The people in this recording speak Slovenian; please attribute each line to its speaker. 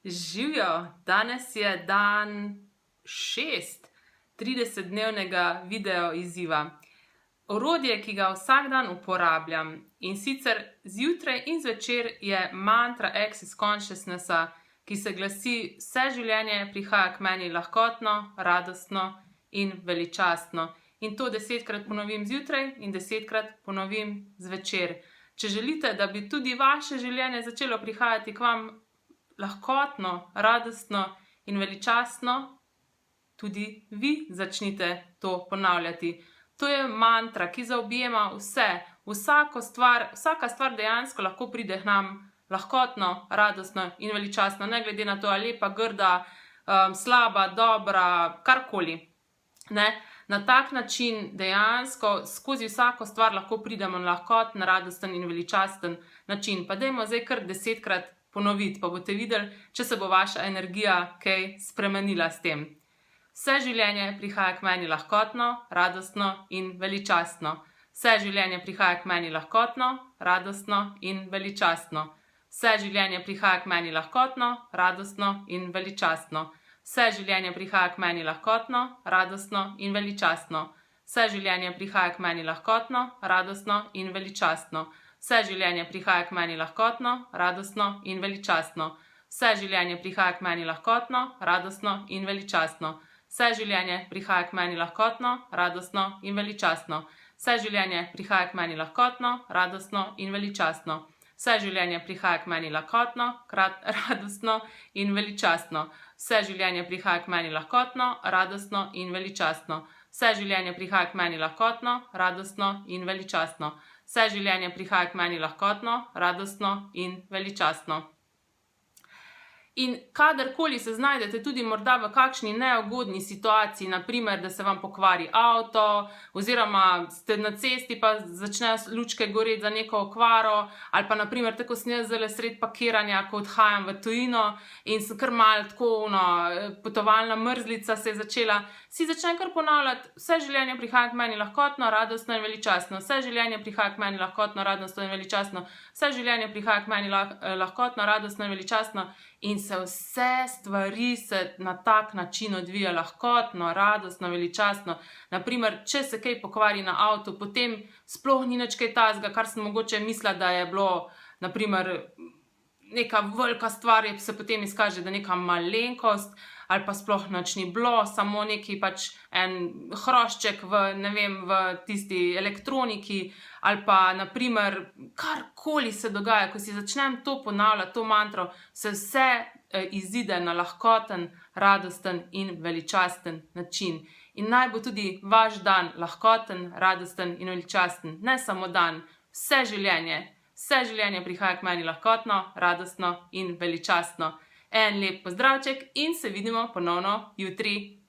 Speaker 1: Živijo, danes je dan 6 30-dnevnega video izziva. Orodje, ki ga vsak dan uporabljam, in sicer zjutraj in zvečer, je mantra Access Consciousnessa, ki se glasi: vse življenje prihaja k meni lahkotno, radostno in veličastno. In to 10-krat ponovim zjutraj in 10-krat ponovim zvečer. Če želite, da bi tudi vaše življenje začelo prihajati k vam lahkotno, radostno in veličastno, tudi vi začnite to ponavljati. To je mantra, ki zaobjema vse. Vsaka stvar dejansko lahko pride k nam lahkotno, radostno in veličastno, ne glede na to, ali je lepa, grda, slaba, dobra, karkoli. Na tak način dejansko skozi vsako stvar lahko pridemo na lahkoten, radosten in veličasten način. Pa dajmo zdaj kar 10-krat ponoviti, pa boste videli, če se bo vaša energija kaj spremenila s tem. Vse življenje prihaja k meni lahkotno, radostno in veličastno. Vse življenje prihaja k meni lahkotno, radostno in veličastno. Vse življenje prihaja k meni lahkotno, radostno in veličastno. Vse življenje prihaja k meni lahkotno, radostno in veličastno. Vse življenje prihaja k meni lahkotno, radostno in veličastno. Vse življenje prihaja k meni lahkotno, radostno in veličastno. Vse življenje prihaja k meni lahkotno, radostno in veličastno. Vse življenje prihaja k meni lahkotno, radostno in veličastno. Vse življenje prihaja k meni lahkotno, radostno in veličastno. Vse življenje prihaja k meni lahkotno, radostno in veličastno. Vse življenje prihaja k meni lahkotno, radostno in veličastno. Vse življenje prihaja k meni lahkotno, radostno in veličastno. Vse življenje prihaja k meni lahkotno, radostno in veličastno. In kadarkoli se znajdete tudi morda v kakšni neugodni situaciji, na primer, da se vam pokvari avto, oziroma ste na cesti pa začnejo lučke goreti za neko okvaro, ali pa na primer, tako sem jaz zdajle sredi pakiranja, ko odhajam v tujino in sem kar malo tako, potovalna mrzlica se je začela, si začnem kar ponavljati: vse življenje prihaja k meni lahkotno, radostno in veličastno. Vse življenje prihaja k meni lahkotno, radostno in veličastno. Vse življenje prihaja k meni lahkotno, radostno in veličastno. In se vse stvari na tak način odvija lahkotno, radostno, veličastno. Na primer, če se kaj pokvari na avtu, potem sploh ni nič kaj takega, kar sem mogoče mislila, da je bilo, na primer, neka velika stvar, se potem izkaže, da je neka malenkost, ali pa sploh nič ni bilo, samo neki pač en hrošček v tisti elektroniki, ali pa na primer, karkoli se dogaja, ko si začnem to ponavljati, to mantro, se vse izide na lahkoten, radosten in veličasten način. In naj bo tudi vaš dan lahkoten, radosten in veličasten. Ne samo dan, vse življenje. Vse življenje prihaja k meni lahkotno, radostno in veličastno. En lep pozdravček in se vidimo ponovno jutri.